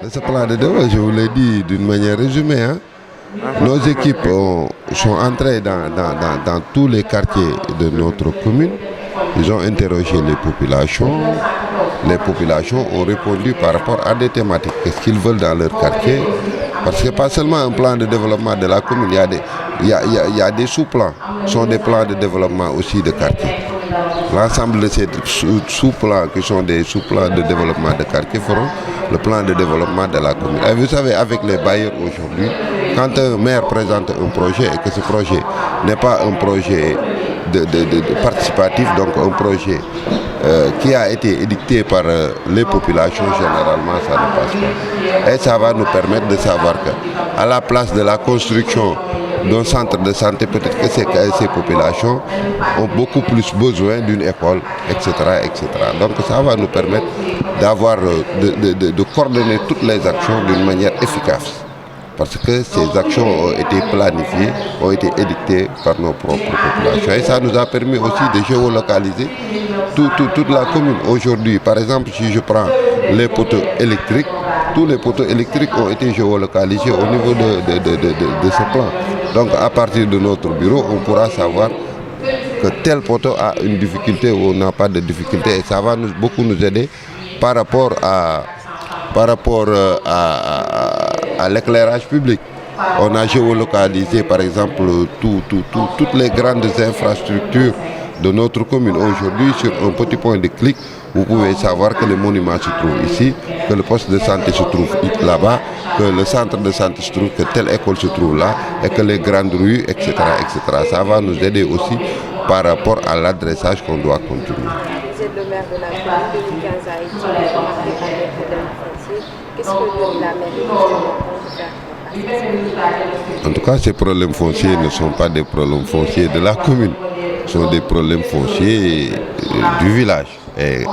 Ce plan de développement, je vous l'ai dit d'une manière résumée, hein. Nos équipes sont entrées dans tous les quartiers de notre commune. Ils ont interrogé les populations. Les populations ont répondu par rapport à des thématiques. Qu'est-ce qu'ils veulent dans leur quartier? Parce que pas seulement un plan de développement de la commune, il y a des sous-plans. Ce sont des plans de développement aussi de quartier. L'ensemble de ces sous-plans qui sont des sous-plans de développement de quartier feront le plan de développement de la commune. Et vous savez, avec les bailleurs aujourd'hui, quand un maire présente un projet et que ce projet n'est pas un projet de participatif, donc un projet qui a été édicté par les populations, généralement ça ne passe pas. Et ça va nous permettre de savoir qu'à la place de la construction d'un centre de santé, peut-être que ces populations ont beaucoup plus besoin d'une école, etc., etc. Donc ça va nous permettre d'avoir, de coordonner toutes les actions d'une manière efficace. Parce que ces actions ont été planifiées, ont été édictées par nos propres populations. Et ça nous a permis aussi de géolocaliser toute la commune. Aujourd'hui, par exemple, si je prends les poteaux électriques, tous les poteaux électriques ont été géolocalisés au niveau de ce plan. Donc à partir de notre bureau, on pourra savoir que tel poteau a une difficulté ou n'a pas de difficulté. Et ça va beaucoup nous aider par rapport à l'éclairage public. On a géolocalisé par exemple toutes les grandes infrastructures de notre commune. Aujourd'hui, sur un petit point de clic, vous pouvez savoir que le monument se trouve ici, que le poste de santé se trouve là-bas, que le centre de santé se trouve, que telle école se trouve là, et que les grandes rues, etc., etc. Ça va nous aider aussi par rapport à l'adressage qu'on doit continuer. Vous êtes le maire de la commune, 2015 a été marqué par les problèmes fonciers. Qu'est-ce que la mairie peut faire? En tout cas, ces problèmes fonciers ne sont pas des problèmes fonciers de la commune. Ce sont des problèmes fonciers du village. Et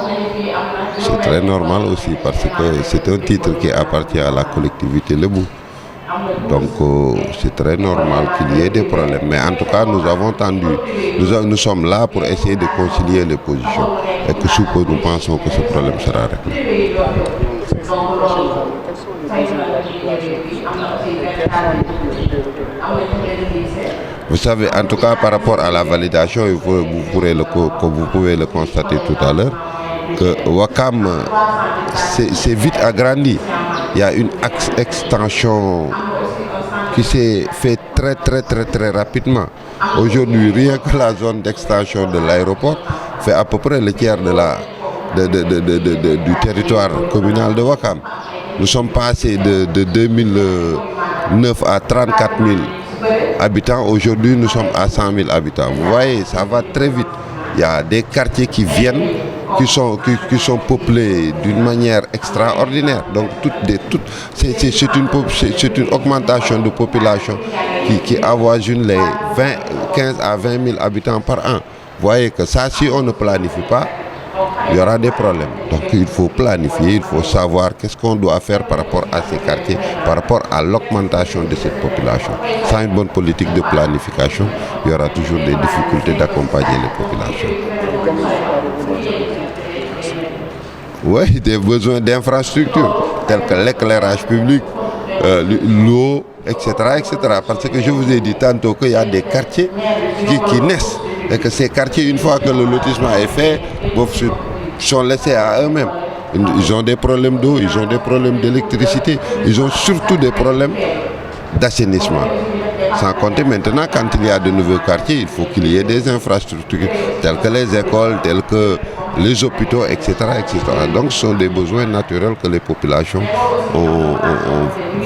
c'est très normal aussi parce que c'est un titre qui appartient à la collectivité Lebou. Donc c'est très normal qu'il y ait des problèmes. Mais en tout cas, nous avons tendu, nous sommes là pour essayer de concilier les positions. Et que sous peu, nous pensons que ce problème sera réglé. Vous savez, en tout cas par rapport à la validation, vous pouvez le constater tout à l'heure, que Ouakam s'est vite agrandi. Il y a une extension qui s'est faite très rapidement. Aujourd'hui, rien que la zone d'extension de l'aéroport fait à peu près le tiers du territoire communal de Ouakam. Nous sommes passés de 2009 à 34 000 habitants. Aujourd'hui, nous sommes à 100 000 habitants. Vous voyez, ça va très vite. Il y a des quartiers qui viennent, qui sont peuplés d'une manière extraordinaire. Donc, c'est une augmentation de population qui avoisine les 15 à 20 000 habitants par an. Vous voyez que ça, si on ne planifie pas, il y aura des problèmes. Donc il faut planifier, il faut savoir qu'est-ce qu'on doit faire par rapport à ces quartiers, par rapport à l'augmentation de cette population. Sans une bonne politique de planification, il y aura toujours des difficultés d'accompagner les populations. Oui, des besoins d'infrastructures, tels que l'éclairage public, l'eau, etc., etc. Parce que je vous ai dit tantôt qu'il y a des quartiers qui naissent. Et que ces quartiers, une fois que le lotissement est fait, sont laissés à eux-mêmes. Ils ont des problèmes d'eau, ils ont des problèmes d'électricité, ils ont surtout des problèmes d'assainissement. Sans compter maintenant, quand il y a de nouveaux quartiers, il faut qu'il y ait des infrastructures telles que les écoles, telles que les hôpitaux, etc., etc. Donc ce sont des besoins naturels que les populations ont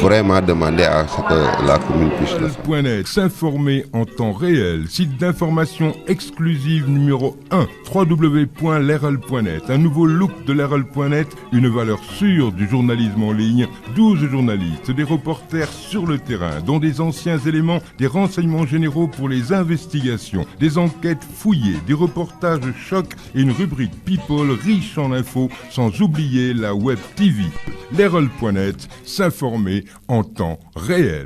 vraiment demandé à ce que la commune puisse le faire. Net, s'informer en temps réel, site d'information exclusive numéro 1, www.lerel.net, un nouveau look de lerel.net, une valeur sûre du journalisme en ligne, 12 journalistes, des reporters sur le terrain, dont des anciens éléments, des renseignements généraux pour les investigations, des enquêtes fouillées, des reportages chocs et une rubrique People riche en infos, sans oublier la web TV. Lerel.net, s'informer en temps réel.